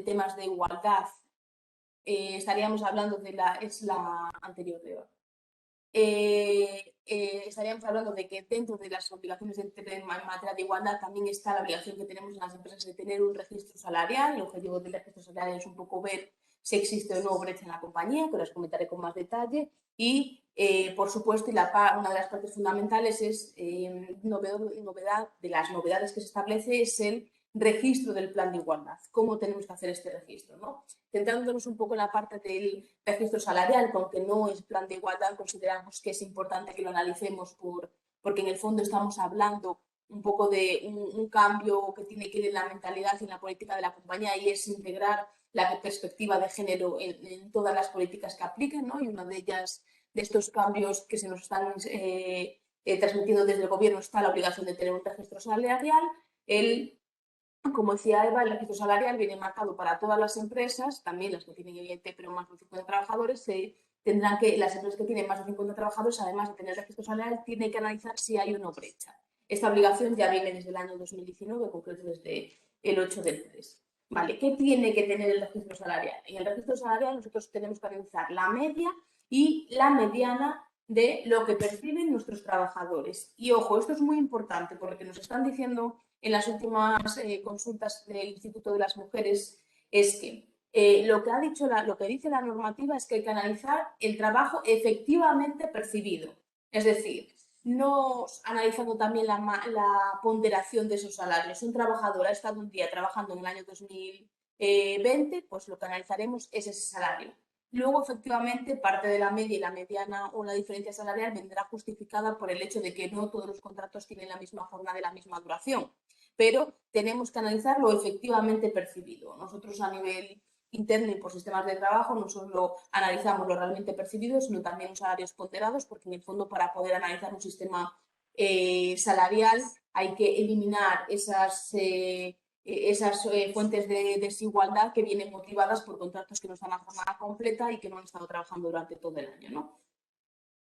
temas de igualdad, estaríamos hablando de la anterior de hoy. Estaríamos hablando de que dentro de las obligaciones en materia de igualdad también está la obligación que tenemos en las empresas de tener un registro salarial. El objetivo del registro salarial es un poco ver si existe o no brecha en la compañía, que os comentaré con más detalle. Y, por supuesto, una de las partes fundamentales es novedad de las novedades que se establece es el registro del plan de igualdad. ¿Cómo tenemos que hacer este registro, ¿no? Centrándonos un poco en la parte del registro salarial, aunque no es plan de igualdad, consideramos que es importante que lo analicemos porque en el fondo estamos hablando un poco de un cambio que tiene que ir en la mentalidad y en la política de la compañía, y es integrar la perspectiva de género en todas las políticas que apliquen, ¿no? Y una de ellas, de estos cambios que se nos están transmitiendo desde el gobierno, está la obligación de tener un registro salarial. Como decía Eva, el registro salarial viene marcado para todas las empresas, también las que tienen evidente, pero más de 50 trabajadores. Las empresas que tienen más de 50 trabajadores, además de tener registro salarial, tienen que analizar si hay una brecha. Esta obligación ya viene desde el año 2019, en concreto desde el 8 del 3. Vale, ¿qué tiene que tener el registro salarial? En el registro salarial nosotros tenemos que analizar la media y la mediana de lo que perciben nuestros trabajadores. Y ojo, esto es muy importante porque nos están diciendo en las últimas consultas del Instituto de las Mujeres es que lo que dice la normativa es que hay que analizar el trabajo efectivamente percibido. Es decir, no analizando también la ponderación de esos salarios. Un trabajador ha estado un día trabajando en el año 2020, pues lo que analizaremos es ese salario. Luego, efectivamente, parte de la media y la mediana o la diferencia salarial vendrá justificada por el hecho de que no todos los contratos tienen la misma jornada y la misma duración, pero tenemos que analizar lo efectivamente percibido. Nosotros, a nivel interno y por sistemas de trabajo, no solo analizamos lo realmente percibido, sino también los salarios ponderados, porque en el fondo, para poder analizar un sistema salarial hay que eliminar esas fuentes de desigualdad que vienen motivadas por contratos que no están a jornada completa y que no han estado trabajando durante todo el año, ¿no?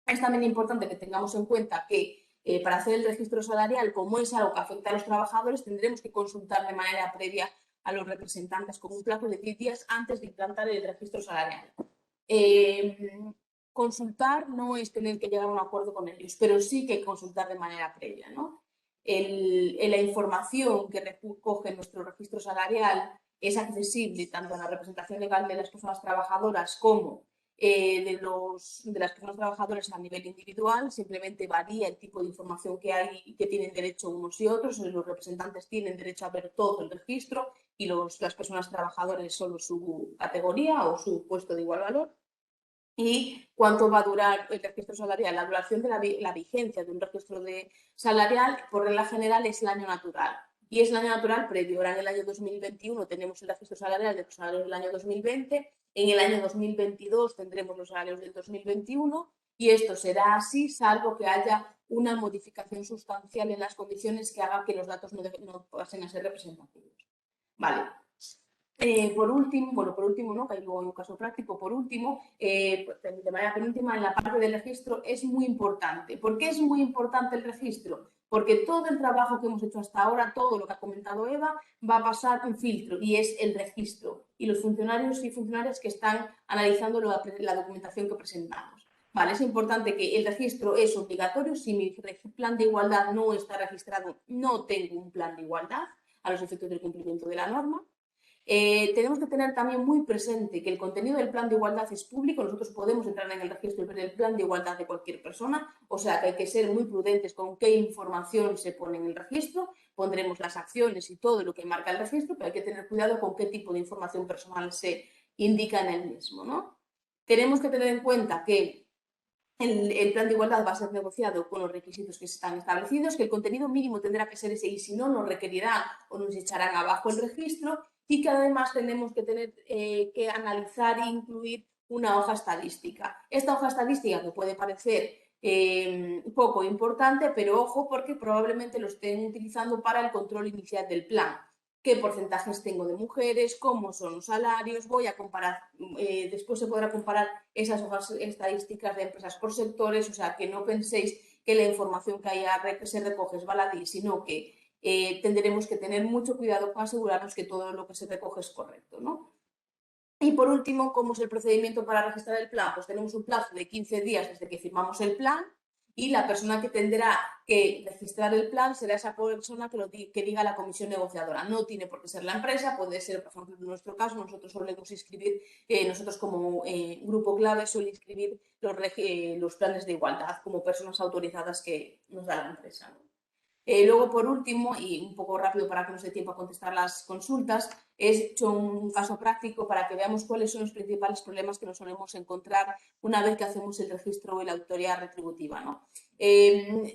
Es también importante que tengamos en cuenta que para hacer el registro salarial, como es algo que afecta a los trabajadores, tendremos que consultar de manera previa a los representantes con un plazo de 10 días antes de implantar el registro salarial. Consultar no es tener que llegar a un acuerdo con ellos, pero sí que consultar de manera previa, ¿no? la información que recoge nuestro registro salarial es accesible tanto a la representación legal de las personas trabajadoras como de las personas trabajadoras a nivel individual. Simplemente varía el tipo de información que hay y que tienen derecho unos y otros. Los representantes tienen derecho a ver todo el registro y las personas trabajadoras solo su categoría o su puesto de igual valor. Y cuánto va a durar el registro salarial. La duración de la vigencia de un registro salarial, por regla general, es el año natural. Y es el año natural previo. Ahora en el año 2021 tenemos el registro salarial de los salarios del año 2020. En el año 2022 tendremos los salarios del 2021. Y esto será así, salvo que haya una modificación sustancial en las condiciones que haga que los datos no pasen a ser representativos. Vale. Por último, ¿no? Que hay luego un caso práctico, por último, de manera penúltima, en la parte del registro es muy importante. ¿Por qué es muy importante el registro? Porque todo el trabajo que hemos hecho hasta ahora, todo lo que ha comentado Eva, va a pasar un filtro y es el registro y los funcionarios y funcionarias que están analizando la documentación que presentamos. Vale, es importante que el registro es obligatorio. Si mi plan de igualdad no está registrado, no tengo un plan de igualdad a los efectos del cumplimiento de la norma. Tenemos que tener también muy presente que el contenido del plan de igualdad es público. Nosotros podemos entrar en el registro y ver el plan de igualdad de cualquier persona, o sea que hay que ser muy prudentes con qué información se pone en el registro. Pondremos las acciones y todo lo que marca el registro, pero hay que tener cuidado con qué tipo de información personal se indica en el mismo, ¿no? Tenemos que tener en cuenta que el plan de igualdad va a ser negociado con los requisitos que están establecidos, que el contenido mínimo tendrá que ser ese y si no nos requerirán o nos echarán abajo el registro, y que además tenemos que tener que analizar e incluir una hoja estadística. Esta hoja estadística que puede parecer poco importante, pero ojo porque probablemente lo estén utilizando para el control inicial del plan. ¿Qué porcentajes tengo de mujeres? ¿Cómo son los salarios? Voy a comparar, después se podrá comparar esas hojas estadísticas de empresas por sectores, o sea que no penséis que la información que se recoge es baladí, sino que tendremos que tener mucho cuidado para asegurarnos que todo lo que se recoge es correcto, ¿no? Y por último, ¿cómo es el procedimiento para registrar el plan? Pues tenemos un plazo de 15 días desde que firmamos el plan y la persona que tendrá que registrar el plan será esa persona que diga la comisión negociadora. No tiene por qué ser la empresa, puede ser, por ejemplo, en nuestro caso, nosotros solemos inscribir, nosotros como grupo clave suele inscribir los planes de igualdad como personas autorizadas que nos da la empresa, ¿no? Luego, por último, y un poco rápido para que nos dé tiempo a contestar las consultas, he hecho un caso práctico para que veamos cuáles son los principales problemas que nos solemos encontrar una vez que hacemos el registro y la auditoría retributiva, ¿no?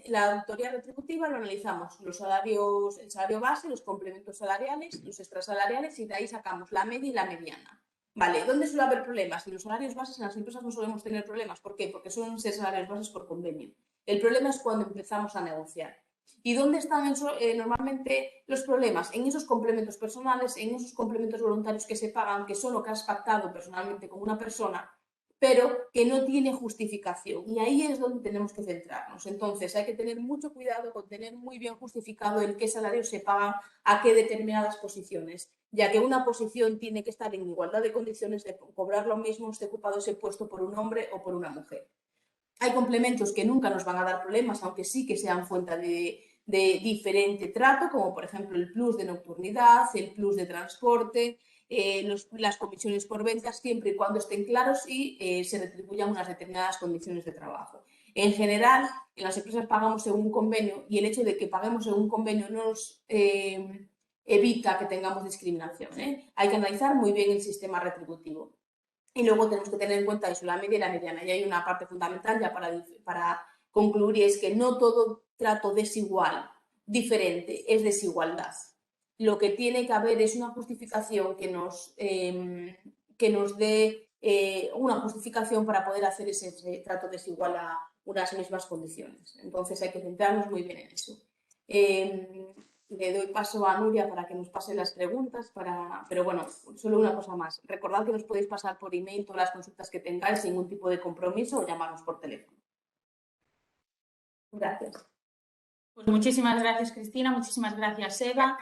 La auditoría retributiva lo analizamos el salario base, los complementos salariales, los extrasalariales y de ahí sacamos la media y la mediana. Vale, ¿dónde suele haber problemas? En los salarios bases en las empresas no solemos tener problemas. ¿Por qué? Porque suelen ser salarios bases por convenio. El problema es cuando empezamos a negociar. ¿Y dónde están normalmente los problemas? En esos complementos personales, en esos complementos voluntarios que se pagan, que son lo que has pactado personalmente con una persona, pero que no tiene justificación. Y ahí es donde tenemos que centrarnos. Entonces, hay que tener mucho cuidado con tener muy bien justificado en qué salarios se pagan a qué determinadas posiciones, ya que una posición tiene que estar en igualdad de condiciones de cobrar lo mismo esté ocupado ese puesto por un hombre o por una mujer. Hay complementos que nunca nos van a dar problemas, aunque sí que sean fuente de diferente trato, como por ejemplo el plus de nocturnidad, el plus de transporte, las comisiones por ventas, siempre y cuando estén claros y se retribuyan unas determinadas condiciones de trabajo. En general, en las empresas pagamos según un convenio y el hecho de que paguemos según un convenio no nos evita que tengamos discriminación, ¿eh? Hay que analizar muy bien el sistema retributivo. Y luego tenemos que tener en cuenta eso, la media y la mediana. Y hay una parte fundamental ya para concluir, y es que no todo trato desigual, diferente, es desigualdad. Lo que tiene que haber es una justificación que nos dé una justificación para poder hacer ese trato desigual a unas mismas condiciones. Entonces hay que centrarnos muy bien en eso. Le doy paso a Nuria para que nos pase las preguntas, pero bueno, solo una cosa más. Recordad que nos podéis pasar por email todas las consultas que tengáis sin ningún tipo de compromiso o llamarnos por teléfono. Gracias. Pues muchísimas gracias, Cristina. Muchísimas gracias, Eva.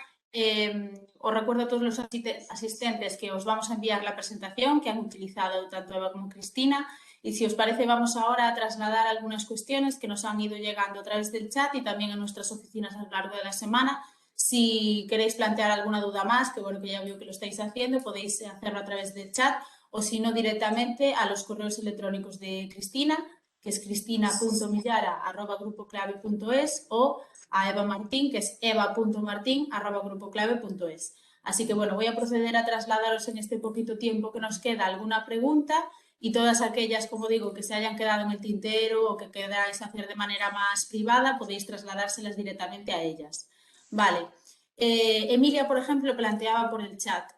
os recuerdo a todos los asistentes que os vamos a enviar la presentación que han utilizado tanto Eva como Cristina, y si os parece vamos ahora a trasladar algunas cuestiones que nos han ido llegando a través del chat y también a nuestras oficinas a lo largo de la semana. Si queréis plantear alguna duda más, que bueno, que ya veo que lo estáis haciendo, podéis hacerlo a través del chat o si no directamente a los correos electrónicos de Cristina, que es cristina.millara@grupoclave.es, o a Eva Martín, que es eva.martin@grupoclave.es. Así que bueno, voy a proceder a trasladaros en este poquito tiempo que nos queda alguna pregunta y todas aquellas, como digo, que se hayan quedado en el tintero o que queráis hacer de manera más privada, podéis trasladárselas directamente a ellas. Vale. Emilia, por ejemplo, planteaba por el chat,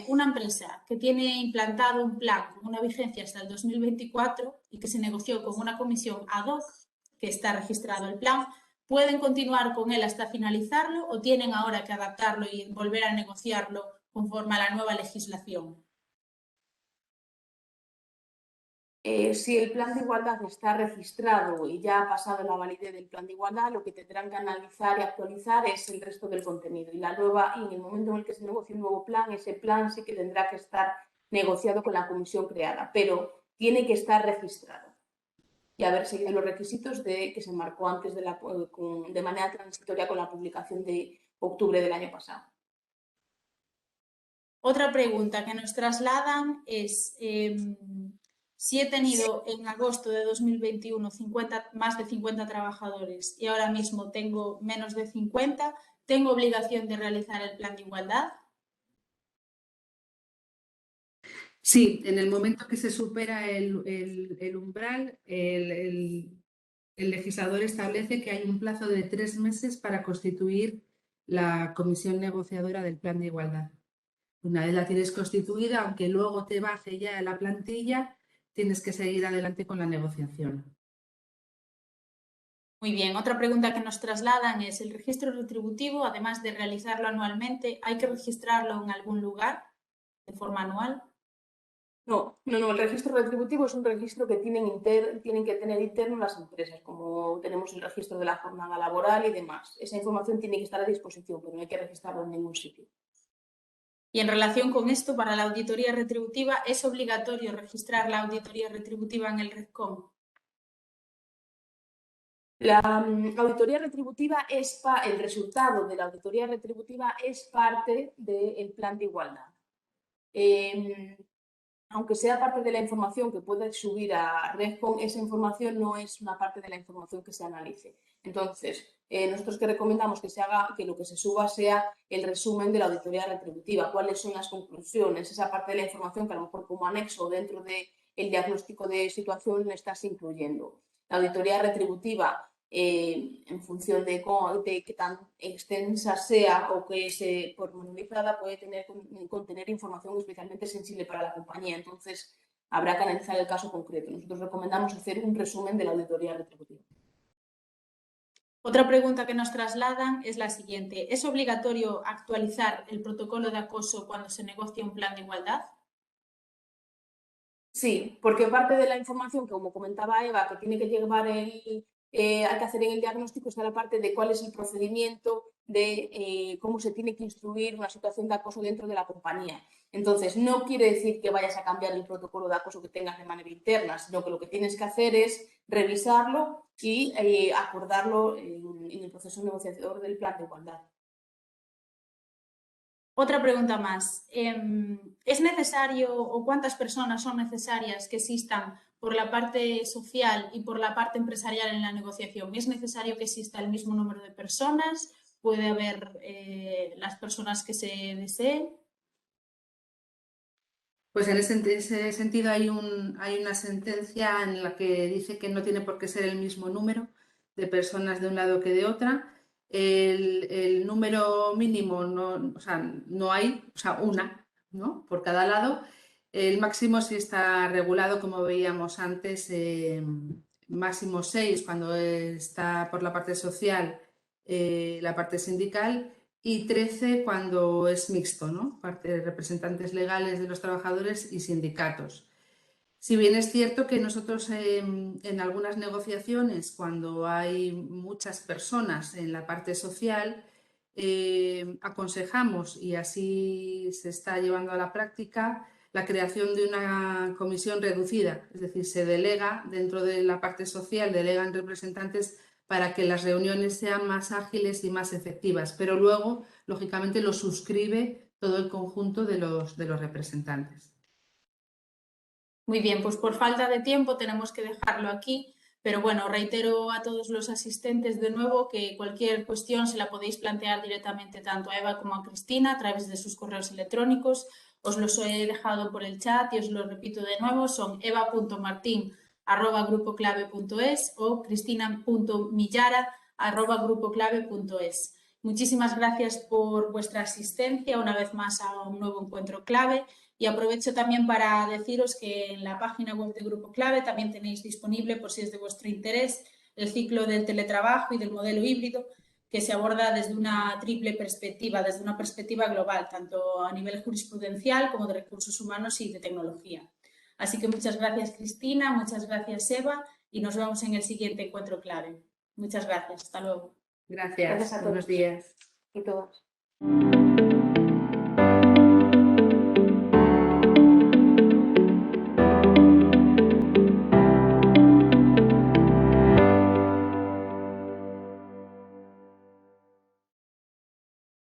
una empresa que tiene implantado un plan con una vigencia hasta el 2024 y que se negoció con una comisión ad hoc, que está registrado el plan, ¿pueden continuar con él hasta finalizarlo o tienen ahora que adaptarlo y volver a negociarlo conforme a la nueva legislación? Si el plan de igualdad está registrado y ya ha pasado la validez del plan de igualdad, lo que tendrán que analizar y actualizar es el resto del contenido. Y en el momento en el que se negocie un nuevo plan, ese plan sí que tendrá que estar negociado con la comisión creada, pero tiene que estar registrado y haber seguido los requisitos que se marcó antes de manera transitoria con la publicación de octubre del año pasado. Otra pregunta que nos trasladan es, si he tenido en agosto de 2021 más de 50 trabajadores y ahora mismo tengo menos de 50, ¿tengo obligación de realizar el plan de igualdad? Sí, en el momento que se supera el umbral, el legislador establece que hay un plazo de 3 meses para constituir la comisión negociadora del plan de igualdad. Una vez la tienes constituida, aunque luego te baje ya la plantilla, tienes que seguir adelante con la negociación. Muy bien, otra pregunta que nos trasladan es, ¿el registro retributivo, además de realizarlo anualmente, hay que registrarlo en algún lugar de forma anual? No, el registro retributivo es un registro que tienen que tener interno las empresas, como tenemos el registro de la jornada laboral y demás. Esa información tiene que estar a disposición, pero no hay que registrarlo en ningún sitio. Y en relación con esto, para la auditoría retributiva, ¿es obligatorio registrar la auditoría retributiva en el RECOM? La auditoría retributiva el resultado de la auditoría retributiva es parte del plan de igualdad. Aunque sea parte de la información que puede subir a RECOM, esa información no es una parte de la información que se analice. Entonces, nosotros que recomendamos que lo que se suba sea el resumen de la auditoría retributiva, cuáles son las conclusiones, esa parte de la información que a lo mejor como anexo dentro del diagnóstico de situación le estás incluyendo. La auditoría retributiva, en función de qué tan extensa sea o que se pormenorizada, puede contener información especialmente sensible para la compañía. Entonces, habrá que analizar el caso concreto. Nosotros recomendamos hacer un resumen de la auditoría retributiva. Otra pregunta que nos trasladan es la siguiente. ¿Es obligatorio actualizar el protocolo de acoso cuando se negocia un plan de igualdad? Sí, porque parte de la información, como comentaba Eva, que tiene que llevar hay que hacer en el diagnóstico, está la parte de cuál es el procedimiento, de cómo se tiene que instruir una situación de acoso dentro de la compañía. Entonces, no quiere decir que vayas a cambiar el protocolo de acoso que tengas de manera interna, sino que lo que tienes que hacer es revisarlo y acordarlo en el proceso negociador del plan de igualdad. Otra pregunta más. ¿Es necesario o cuántas personas son necesarias que existan por la parte social y por la parte empresarial en la negociación? ¿Es necesario que exista el mismo número de personas? ¿Puede haber las personas que se deseen? Pues en ese sentido hay una sentencia en la que dice que no tiene por qué ser el mismo número de personas de un lado que de otra. El número mínimo no hay, una, ¿no? Por cada lado. El máximo sí está regulado, como veíamos antes, máximo 6 cuando está por la parte social, la parte sindical, y 13 cuando es mixto, ¿no? Parte de representantes legales de los trabajadores y sindicatos. Si bien es cierto que nosotros en algunas negociaciones, cuando hay muchas personas en la parte social, aconsejamos, y así se está llevando a la práctica, la creación de una comisión reducida, es decir, se delega dentro de la parte social, delegan representantes para que las reuniones sean más ágiles y más efectivas, pero luego, lógicamente, lo suscribe todo el conjunto de los representantes. Muy bien, pues por falta de tiempo tenemos que dejarlo aquí, pero bueno, reitero a todos los asistentes de nuevo que cualquier cuestión se la podéis plantear directamente tanto a Eva como a Cristina a través de sus correos electrónicos. Os los he dejado por el chat y os lo repito de nuevo, son eva.martin@grupoclave.es o cristina.millara@grupoclave.es. Muchísimas gracias por vuestra asistencia una vez más a un nuevo encuentro clave. Y aprovecho también para deciros que en la página web de Grupo Clave también tenéis disponible, por si es de vuestro interés, el ciclo del teletrabajo y del modelo híbrido, que se aborda desde una triple perspectiva, desde una perspectiva global, tanto a nivel jurisprudencial como de recursos humanos y de tecnología. Así que muchas gracias, Cristina, muchas gracias, Eva, y nos vemos en el siguiente encuentro clave. Muchas gracias. Hasta luego. Gracias a todos. Buenos días. Y todas.